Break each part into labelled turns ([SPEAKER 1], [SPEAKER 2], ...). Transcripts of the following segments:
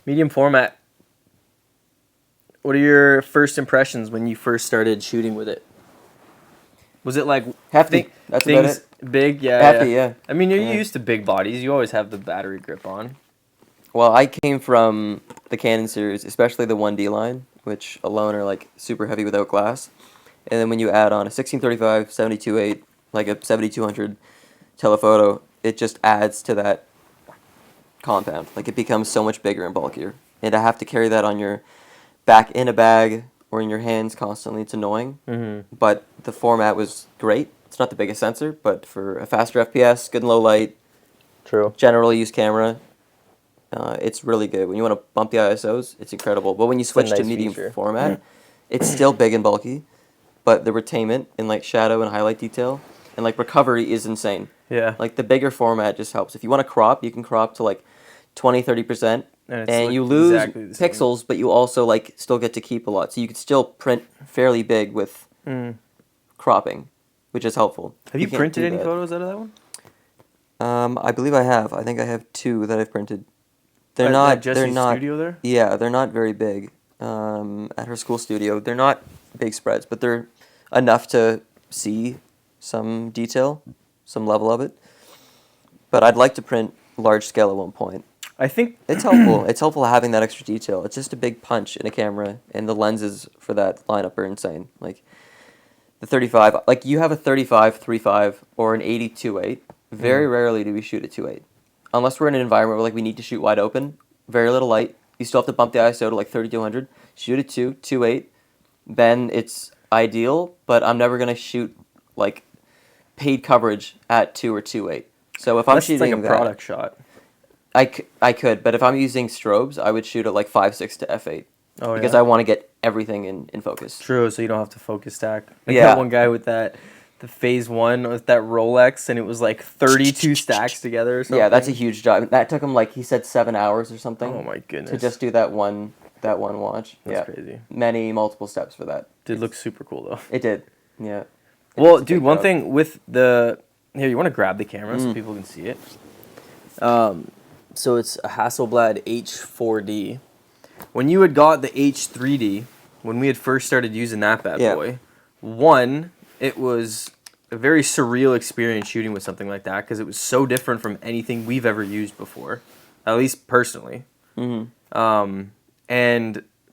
[SPEAKER 1] Medium format. What are your first impressions when you first started shooting with it? Was it like
[SPEAKER 2] Hefty. That's about
[SPEAKER 1] things
[SPEAKER 2] it.
[SPEAKER 1] big? Yeah,
[SPEAKER 2] Hefty,
[SPEAKER 1] yeah.
[SPEAKER 2] yeah.
[SPEAKER 1] I mean, you're
[SPEAKER 2] Yeah.
[SPEAKER 1] used to big bodies. You always have the battery grip on.
[SPEAKER 2] Well, I came from the Canon series, especially the 1D line, which alone are like super heavy without glass. And then when you add on a 1635, 72.8, like a 7200 telephoto, it just adds to that compound. Like it becomes so much bigger and bulkier. And to have to carry that on your back in a bag or in your hands constantly, it's annoying.
[SPEAKER 1] Mm-hmm.
[SPEAKER 2] But the format was great. It's not the biggest sensor, but for a faster FPS, good and low light,
[SPEAKER 1] True.
[SPEAKER 2] general use camera, it's really good. When you want to bump the ISOs, it's incredible. But when you switch to
[SPEAKER 1] nice
[SPEAKER 2] medium
[SPEAKER 1] feature.
[SPEAKER 2] format, it's still big and bulky, but the retainment in like shadow and highlight detail and like recovery is insane.
[SPEAKER 1] Yeah.
[SPEAKER 2] Like the bigger format just helps. If you want to crop, you can crop to like 20, 30%, and you lose
[SPEAKER 1] exactly the same.
[SPEAKER 2] pixels, but you also like still get to keep a lot. So you could still print fairly big with cropping, which is helpful.
[SPEAKER 1] Have you
[SPEAKER 2] can't
[SPEAKER 1] printed
[SPEAKER 2] do
[SPEAKER 1] any
[SPEAKER 2] that.
[SPEAKER 1] photos out of that one?
[SPEAKER 2] I believe I have. I think I have 2 that I've printed. They're
[SPEAKER 1] At
[SPEAKER 2] not.
[SPEAKER 1] Jessie's
[SPEAKER 2] They're not.
[SPEAKER 1] studio there?
[SPEAKER 2] Yeah, they're not very big. At her school studio, they're not big spreads, but they're enough to see some detail, some level of it. But I'd like to print large scale at one point.
[SPEAKER 1] I think
[SPEAKER 2] It's helpful. It's helpful having that extra detail. It's just a big punch in a camera, and the lenses for that lineup are insane. Like the 35, like you have a 35 3.5 or an 80 2.8. Very rarely do we shoot at 2.8, unless we're in an environment where like we need to shoot wide open, very little light. You still have to bump the ISO to like 3200. Shoot at 2.8, then it's ideal. But I'm never gonna shoot like paid coverage at 2 or 2.8. So if I'm
[SPEAKER 1] that's
[SPEAKER 2] shooting
[SPEAKER 1] like a
[SPEAKER 2] that,
[SPEAKER 1] product shot.
[SPEAKER 2] I could, but if I'm using strobes, I would shoot at like 5.6 to f8
[SPEAKER 1] Oh,
[SPEAKER 2] because
[SPEAKER 1] yeah?
[SPEAKER 2] I want to get everything in focus.
[SPEAKER 1] True, so you don't have to focus stack. I
[SPEAKER 2] Yeah.
[SPEAKER 1] got one guy with the phase 1 with that Rolex, and it was like 32 stacks together or something.
[SPEAKER 2] Yeah, that's a huge job. That took him like he said 7 hours or something.
[SPEAKER 1] Oh my goodness.
[SPEAKER 2] To just do that one watch.
[SPEAKER 1] That's
[SPEAKER 2] yeah.
[SPEAKER 1] crazy.
[SPEAKER 2] Multiple steps for that.
[SPEAKER 1] Did look super cool though.
[SPEAKER 2] It did. Yeah.
[SPEAKER 1] Well,
[SPEAKER 2] It's a
[SPEAKER 1] dude,
[SPEAKER 2] big
[SPEAKER 1] one
[SPEAKER 2] job.
[SPEAKER 1] thing with the here, you want to grab the camera so people can see it. So it's a Hasselblad H4D. When you had got the H3D, when we had first started using that bad
[SPEAKER 2] Yeah.
[SPEAKER 1] boy, one, it was a very surreal experience shooting with something like that because it was so different from anything we've ever used before, at least personally. And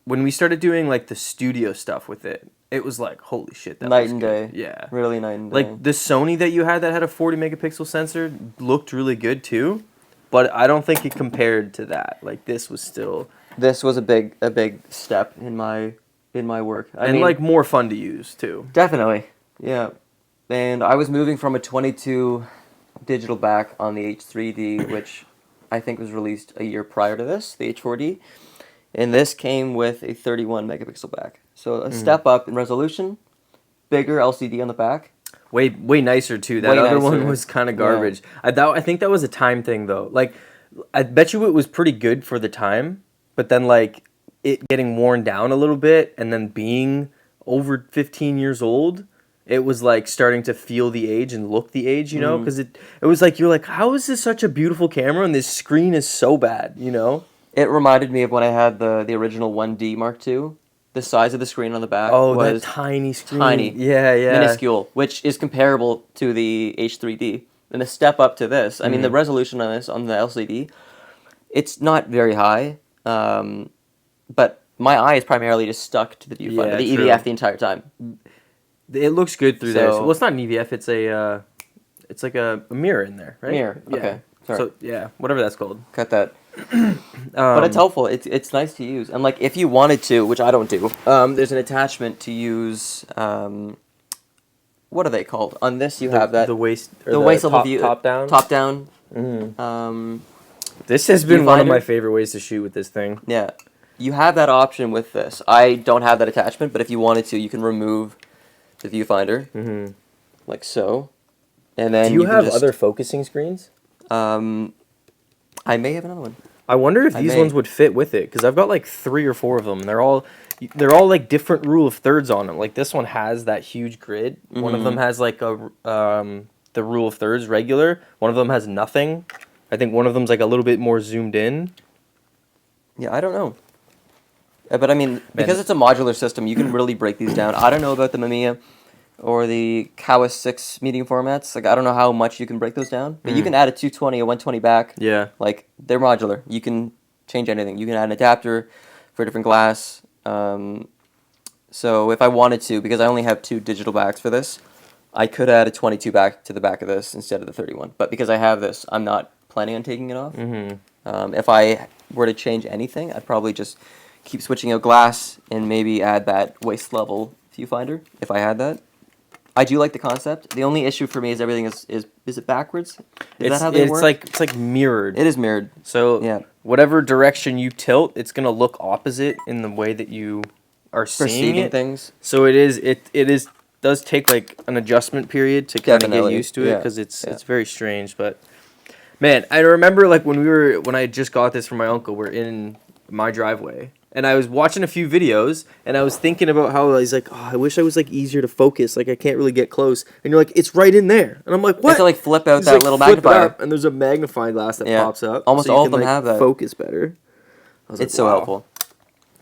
[SPEAKER 1] when we started doing like the studio stuff with it, it was like, holy shit, that
[SPEAKER 2] Night
[SPEAKER 1] was
[SPEAKER 2] and
[SPEAKER 1] good.
[SPEAKER 2] day.
[SPEAKER 1] Yeah.
[SPEAKER 2] Really night and day.
[SPEAKER 1] Like the Sony that you had that had a 40 megapixel sensor looked really good too, but I don't think it compared to that. Like this was still
[SPEAKER 2] This was a big step in my work. I mean,
[SPEAKER 1] like more fun to use too.
[SPEAKER 2] definitely. Yeah. And I was moving from a 22 digital back on the H3D, which I think was released a year prior to this, the H4D. And this came with a 31 megapixel back. So a step up in resolution, bigger LCD on the back.
[SPEAKER 1] Way nicer too. That
[SPEAKER 2] Way
[SPEAKER 1] other one
[SPEAKER 2] nicer.
[SPEAKER 1] was kind of garbage. I think that was a time thing though. Like I bet you it was pretty good for the time, but then like it getting worn down a little bit and then being over 15 years old, it was like starting to feel the age and look the age, you know? Because it was like you're like, how is this such a beautiful camera and this screen is so bad, you know?
[SPEAKER 2] It reminded me of when I had the original 1D Mark II. The size of the screen on the back
[SPEAKER 1] that
[SPEAKER 2] was
[SPEAKER 1] tiny screen.
[SPEAKER 2] tiny.
[SPEAKER 1] Yeah.
[SPEAKER 2] Minuscule, which is comparable to the H3D. And the step up to this, I mean, the resolution on this, on the LCD, it's not very high, but my eye is primarily just stuck to the viewfinder,
[SPEAKER 1] Yeah,
[SPEAKER 2] the
[SPEAKER 1] true.
[SPEAKER 2] EVF the entire time.
[SPEAKER 1] It looks good through there.
[SPEAKER 2] So-
[SPEAKER 1] Well, it's not an EVF. It's a, it's like a mirror in there, right?
[SPEAKER 2] Mirror,
[SPEAKER 1] Yeah.
[SPEAKER 2] okay, sorry.
[SPEAKER 1] So yeah, whatever that's called.
[SPEAKER 2] Cut that. But it's helpful. It's nice to use. And like if you wanted to, which I don't do, there's an attachment to use. What are they called? On this you have that
[SPEAKER 1] the waist, or
[SPEAKER 2] the waist level
[SPEAKER 1] top,
[SPEAKER 2] view,
[SPEAKER 1] top down.
[SPEAKER 2] top down.
[SPEAKER 1] This has been one of
[SPEAKER 2] Viewfinder?
[SPEAKER 1] my favorite ways to shoot with this thing.
[SPEAKER 2] Yeah, you have that option with this. I don't have that attachment, but if you wanted to, you can remove the viewfinder, like so, and then
[SPEAKER 1] Do you
[SPEAKER 2] can
[SPEAKER 1] have
[SPEAKER 2] just,
[SPEAKER 1] other focusing screens?
[SPEAKER 2] I may have another one.
[SPEAKER 1] I wonder if
[SPEAKER 2] I
[SPEAKER 1] these
[SPEAKER 2] may.
[SPEAKER 1] ones would fit with it because I've got like 3 or 4 of them. They're all like different rule of thirds on them. Like this one has that huge grid. One of them has like a the rule of thirds regular. One of them has nothing. I think one of them's like a little bit more zoomed in.
[SPEAKER 2] Yeah, I don't know. But I mean, because it's a modular system, you can really break these down. I don't know about the Mamiya or the Kawas 6 medium formats. Like, I don't know how much you can break those down. But you can add a 220, a 120 back.
[SPEAKER 1] Yeah.
[SPEAKER 2] Like, they're modular. You can change anything. You can add an adapter for a different glass. So if I wanted to, because I only have 2 digital backs for this, I could add a 22 back to the back of this instead of the 31. But because I have this, I'm not planning on taking it off. If I were to change anything, I'd probably just keep switching out glass and maybe add that waist level viewfinder if I had that. I do like the concept. The only issue for me is everything is it backwards? Is that how they work?
[SPEAKER 1] It's like mirrored.
[SPEAKER 2] It is mirrored.
[SPEAKER 1] So
[SPEAKER 2] yeah,
[SPEAKER 1] whatever direction you tilt, it's gonna look opposite in the way that you are seeing
[SPEAKER 2] perceiving
[SPEAKER 1] it.
[SPEAKER 2] things.
[SPEAKER 1] So does take like an adjustment period to kind of get used to it because it's very strange. But man, I remember like when I just got this from my uncle, we're in my driveway. And I was watching a few videos, and I was thinking about how he's like, oh, I wish I was like easier to focus. Like I can't really get close. And you're like, it's right in there. And I'm like, what?
[SPEAKER 2] You have to like flip out
[SPEAKER 1] He's
[SPEAKER 2] that
[SPEAKER 1] like,
[SPEAKER 2] little
[SPEAKER 1] flip it
[SPEAKER 2] magnifier.
[SPEAKER 1] up, and there's a magnifying glass that pops up.
[SPEAKER 2] Almost
[SPEAKER 1] so
[SPEAKER 2] all
[SPEAKER 1] you
[SPEAKER 2] of them
[SPEAKER 1] can, like,
[SPEAKER 2] have that.
[SPEAKER 1] Focus better.
[SPEAKER 2] It's so helpful.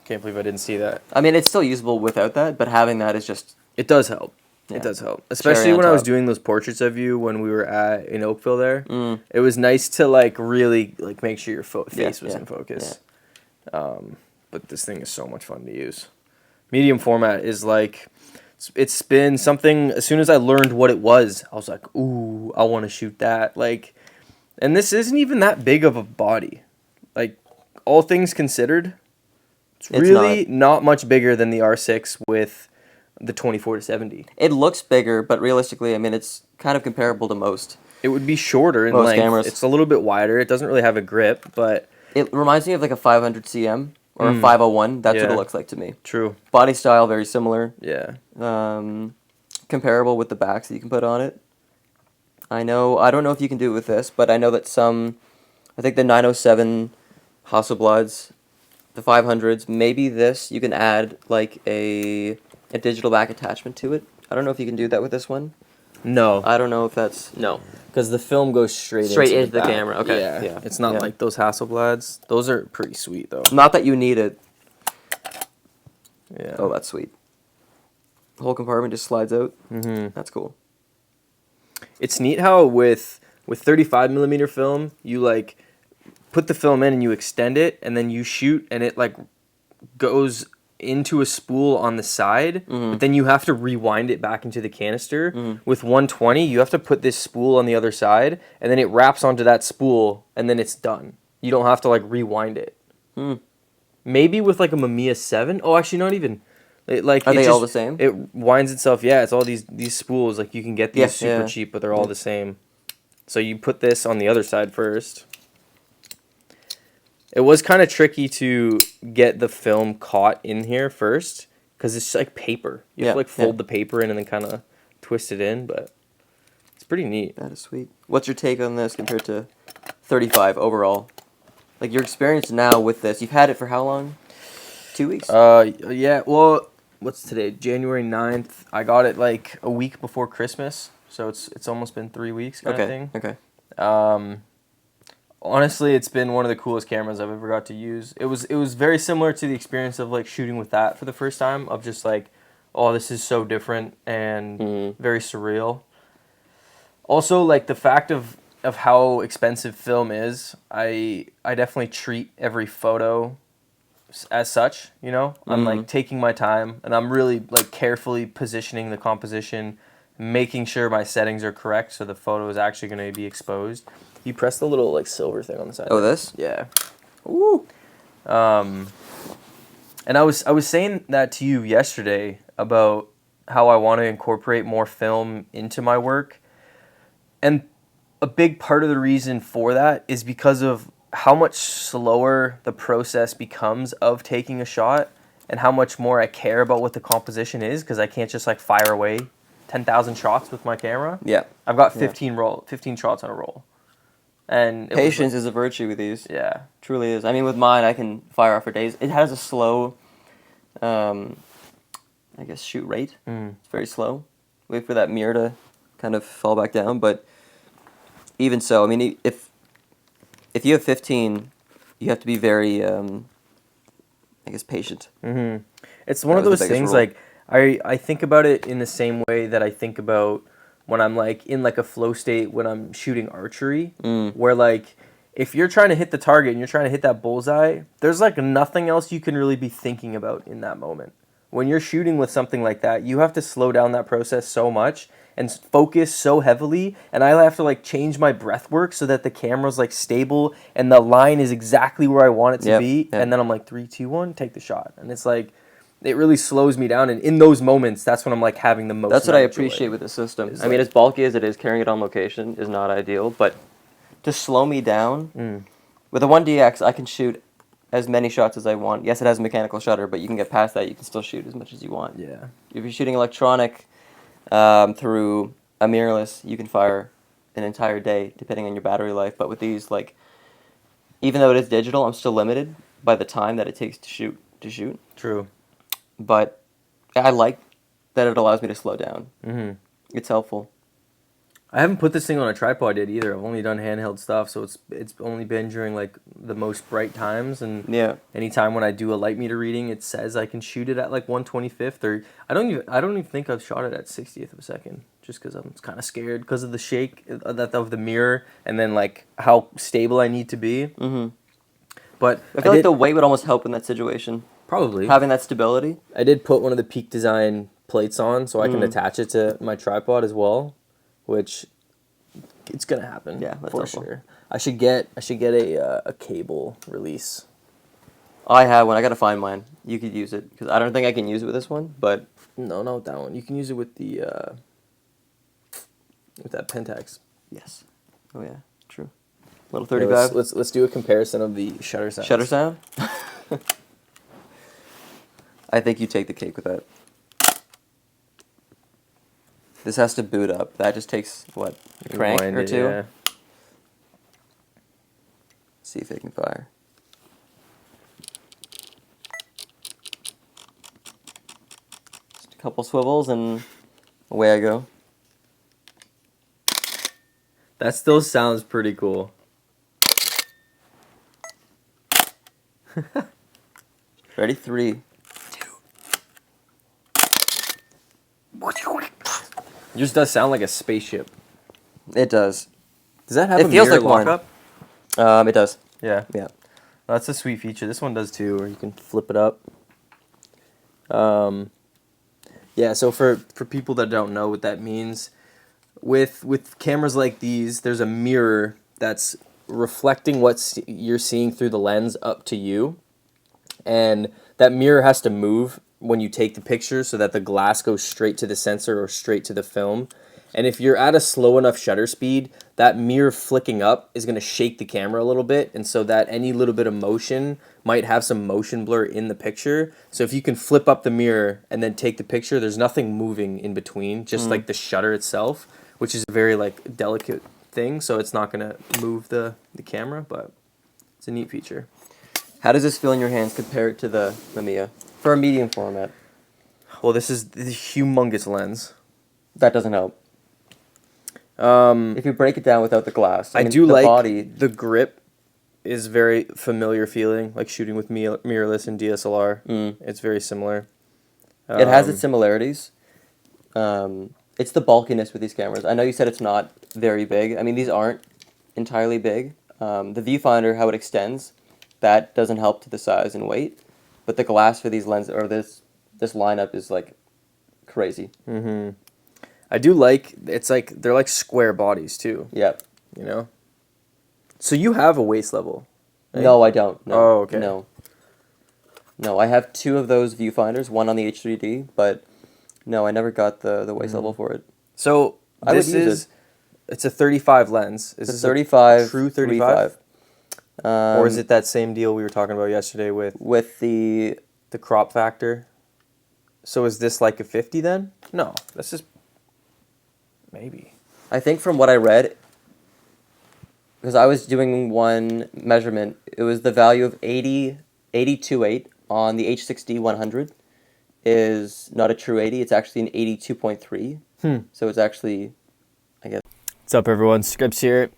[SPEAKER 1] Can't believe I didn't see that.
[SPEAKER 2] I mean, it's still usable without that, but having that is just...
[SPEAKER 1] It does help.
[SPEAKER 2] Yeah.
[SPEAKER 1] It does help. Especially when I was doing those portraits of you when we were in Oakville there. It was nice to like really like make sure your face was in focus. Yeah. But this thing is so much fun to use. Medium format is like, it's been something, as soon as I learned what it was, I was like, ooh, I want to shoot that. Like, and this isn't even that big of a body. Like, all things considered, it's really not much bigger than the R6 with the 24-70.
[SPEAKER 2] It looks bigger, but realistically, I mean, it's kind of comparable to most.
[SPEAKER 1] It would be shorter in
[SPEAKER 2] most
[SPEAKER 1] length.
[SPEAKER 2] Cameras.
[SPEAKER 1] It's a little bit wider. It doesn't really have a grip, but...
[SPEAKER 2] It reminds me of like a 500 cm or a 501. That's what it looks like to me.
[SPEAKER 1] True.
[SPEAKER 2] Body style, very similar.
[SPEAKER 1] Yeah.
[SPEAKER 2] Comparable with the backs that you can put on it. I don't know if you can do it with this, but I know that I think the 907 Hasselblads, the 500s, maybe this, you can add like a digital back attachment to it. I don't know if you can do that with this one.
[SPEAKER 1] No.
[SPEAKER 2] I don't know if that's...
[SPEAKER 1] No. Because the film goes straight
[SPEAKER 2] into the camera. Okay.
[SPEAKER 1] Yeah. It's not like those Hasselblads. Those are pretty sweet, though.
[SPEAKER 2] Not that you need it.
[SPEAKER 1] Yeah.
[SPEAKER 2] Oh, that's sweet. The whole compartment just slides out.
[SPEAKER 1] Mm-hmm.
[SPEAKER 2] That's cool.
[SPEAKER 1] It's neat how with 35mm film, you like put the film in and you extend it, and then you shoot, and it like goes into a spool on the side, but then you have to rewind it back into the canister. With 120, you have to put this spool on the other side, and then it wraps onto that spool, and then it's done. You don't have to like rewind it. Maybe with like a Mamiya 7. Oh, actually, not even. Are
[SPEAKER 2] they all the same?
[SPEAKER 1] It winds itself. Yeah, it's all these spools. Like you can get these super cheap, but they're all the same. So you put this on the other side first. It was kind of tricky to get the film caught in here first because it's like paper. You have to like fold the paper in and then kind of twist it in, but it's pretty neat.
[SPEAKER 2] That is sweet. What's your take on this compared to 35 overall? Like your experience now with this, you've had it for how long? 2 weeks?
[SPEAKER 1] Yeah, well, what's today? January 9th. I got it like a week before Christmas, so it's almost been 3 weeks kind of thing.
[SPEAKER 2] Okay.
[SPEAKER 1] Honestly, it's been one of the coolest cameras I've ever got to use. It was very similar to the experience of like shooting with that for the first time, of just like, oh, this is so different and very surreal. Also, like the fact of how expensive film is, I definitely treat every photo as such, you know? I'm like taking my time, and I'm really like carefully positioning the composition, making sure my settings are correct so the photo is actually going to be exposed. You press the little like silver thing on the side.
[SPEAKER 2] Oh, this?
[SPEAKER 1] Yeah. Ooh. And I was saying that to you yesterday about how I want to incorporate more film into my work. And a big part of the reason for that is because of how much slower the process becomes of taking a shot, and how much more I care about what the composition is, because I can't just like fire away 10,000 shots with my camera.
[SPEAKER 2] Yeah.
[SPEAKER 1] I've got 15 shots on a roll. And
[SPEAKER 2] patience is a virtue with these.
[SPEAKER 1] Yeah.
[SPEAKER 2] Truly is. I mean, with mine, I can fire off for days. It has a slow, I guess, shoot rate. It's very slow. Wait for that mirror to kind of fall back down. But even so, I mean, if you have 15, you have to be very I guess, patient.
[SPEAKER 1] Mm-hmm. It's one
[SPEAKER 2] That
[SPEAKER 1] of
[SPEAKER 2] was the
[SPEAKER 1] those
[SPEAKER 2] biggest
[SPEAKER 1] things,
[SPEAKER 2] rule.
[SPEAKER 1] like, I think about it in the same way that I think about when I'm, like, in, like, a flow state when I'm shooting archery, where, like, if you're trying to hit the target and you're trying to hit that bullseye, there's, like, nothing else you can really be thinking about in that moment. When you're shooting with something like that, you have to slow down that process so much and focus so heavily, and I have to, like, change my breath work so that the camera's, like, stable and the line is exactly where I want it to
[SPEAKER 2] Yep,
[SPEAKER 1] be,
[SPEAKER 2] yep.
[SPEAKER 1] and then I'm like, 3, 2, 1, take the shot. And it's like, it really slows me down, and in those moments, that's when I'm, like, having the most
[SPEAKER 2] That's what I
[SPEAKER 1] amount of joy.
[SPEAKER 2] appreciate with the system.
[SPEAKER 1] Is
[SPEAKER 2] I mean,
[SPEAKER 1] like-
[SPEAKER 2] as bulky as it is, carrying it on location is not ideal, but to slow me down, with a 1DX, I can shoot as many shots as I want. Yes, it has a mechanical shutter, but you can get past that. You can still shoot as much as you want.
[SPEAKER 1] Yeah.
[SPEAKER 2] If you're shooting electronic through a mirrorless, you can fire an entire day, depending on your battery life. But with these, like, even though it is digital, I'm still limited by the time that it takes to shoot.
[SPEAKER 1] True.
[SPEAKER 2] But I like that it allows me to slow down.
[SPEAKER 1] Mm-hmm.
[SPEAKER 2] It's helpful.
[SPEAKER 1] I haven't put this thing on a tripod yet either. I've only done handheld stuff, so it's only been during, like, the most bright times, and
[SPEAKER 2] Yeah.
[SPEAKER 1] anytime when I do a light meter reading, it says I can shoot it at, like, 1/25th, or I don't even think I've shot it at 60th of a second, just because I'm kind of scared because of the shake of the mirror, and then, like, how stable I need to be.
[SPEAKER 2] Mm-hmm.
[SPEAKER 1] But
[SPEAKER 2] I feel like the weight would almost help in that situation.
[SPEAKER 1] probably
[SPEAKER 2] Having that stability.
[SPEAKER 1] I did put one of the Peak Design plates on, so I can attach it to my tripod as well, which it's gonna happen.
[SPEAKER 2] Yeah, that's
[SPEAKER 1] for
[SPEAKER 2] helpful.
[SPEAKER 1] sure. I should get a cable release.
[SPEAKER 2] I have one. I gotta find mine. You could use it because I don't think I can use it with this one. But
[SPEAKER 1] No, not with that one. You can use it with the with that Pentax.
[SPEAKER 2] yes. Oh yeah, true. Little
[SPEAKER 1] Here,
[SPEAKER 2] 35.
[SPEAKER 1] let's do a comparison of the shutter sounds.
[SPEAKER 2] Shutter sound. I think you take the cake with that. This has to boot up. That just takes what, a crank
[SPEAKER 1] Wind
[SPEAKER 2] or
[SPEAKER 1] it,
[SPEAKER 2] two.
[SPEAKER 1] yeah.
[SPEAKER 2] See if it can fire. Just a couple swivels and away I go.
[SPEAKER 1] That still sounds pretty cool.
[SPEAKER 2] Ready? 3, 2.
[SPEAKER 1] It just does sound like a spaceship.
[SPEAKER 2] It does.
[SPEAKER 1] Does that have
[SPEAKER 2] It
[SPEAKER 1] a
[SPEAKER 2] feels
[SPEAKER 1] mirror
[SPEAKER 2] like one.
[SPEAKER 1] lockup?
[SPEAKER 2] It does.
[SPEAKER 1] Yeah.
[SPEAKER 2] Yeah.
[SPEAKER 1] That's a sweet feature. This one does too, where you can flip it up. Yeah, so for people that don't know what that means, with cameras like these, there's a mirror that's reflecting what you're seeing through the lens up to you, and that mirror has to move when you take the picture so that the glass goes straight to the sensor or straight to the film. And if you're at a slow enough shutter speed, that mirror flicking up is going to shake the camera a little bit, and so that any little bit of motion might have some motion blur in the picture. So if you can flip up the mirror and then take the picture, there's nothing moving in between, just like the shutter itself, which is a very, like, delicate thing, so it's not going to move the camera, but it's a neat feature.
[SPEAKER 2] How does this feel in your hands compared to the Mamiya for a medium format?
[SPEAKER 1] Well, this is the humongous lens.
[SPEAKER 2] That doesn't help. If you break it down without the glass,
[SPEAKER 1] I
[SPEAKER 2] mean,
[SPEAKER 1] do
[SPEAKER 2] the
[SPEAKER 1] like
[SPEAKER 2] body.
[SPEAKER 1] the grip is very familiar feeling, like shooting with mirrorless and DSLR. It's very similar.
[SPEAKER 2] It has its similarities. It's the bulkiness with these cameras. I know you said it's not very big. I mean, these aren't entirely big. The viewfinder, how it extends, that doesn't help to the size and weight. But the glass for these lenses, or this lineup, is like crazy.
[SPEAKER 1] Mm-hmm. I do like, it's like, they're like square bodies too,
[SPEAKER 2] Yep.
[SPEAKER 1] you know? So you have a waist level, right?
[SPEAKER 2] No, I don't. No.
[SPEAKER 1] Oh, okay.
[SPEAKER 2] No, I have 2 of those viewfinders, one on the H4D, but no, I never got the waist level for it.
[SPEAKER 1] So
[SPEAKER 2] I would
[SPEAKER 1] this
[SPEAKER 2] use
[SPEAKER 1] is, it's a 35 lens. Is
[SPEAKER 2] It's
[SPEAKER 1] this
[SPEAKER 2] a 35,
[SPEAKER 1] true 35?
[SPEAKER 2] 35.
[SPEAKER 1] Or is it that same deal we were talking about yesterday with
[SPEAKER 2] the
[SPEAKER 1] crop factor? So is this like a 50 then? No, this is maybe.
[SPEAKER 2] I think from what I read, because I was doing one measurement, it was the value of 80.28 on the H6D 100 is not a true 80, it's actually an 82.3. So it's actually, I guess.
[SPEAKER 1] What's up, everyone? Scripps here.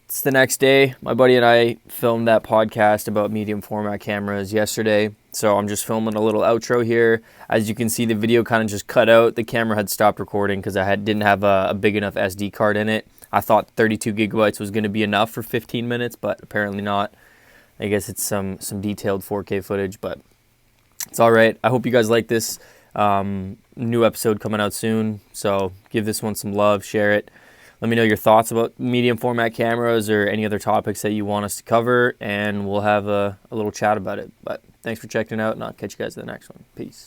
[SPEAKER 1] It's the next day. My buddy and I filmed that podcast about medium format cameras yesterday. So I'm just filming a little outro here. As you can see, the video kind of just cut out. The camera had stopped recording because didn't have a big enough SD card in it. I thought 32 gigabytes was going to be enough for 15 minutes, but apparently not. I guess it's some detailed 4K footage, but it's all right. I hope you guys like this. New episode coming out soon. So give this one some love, share it. Let me know your thoughts about medium format cameras or any other topics that you want us to cover, and we'll have a little chat about it. But thanks for checking it out, and I'll catch you guys in the next one. Peace.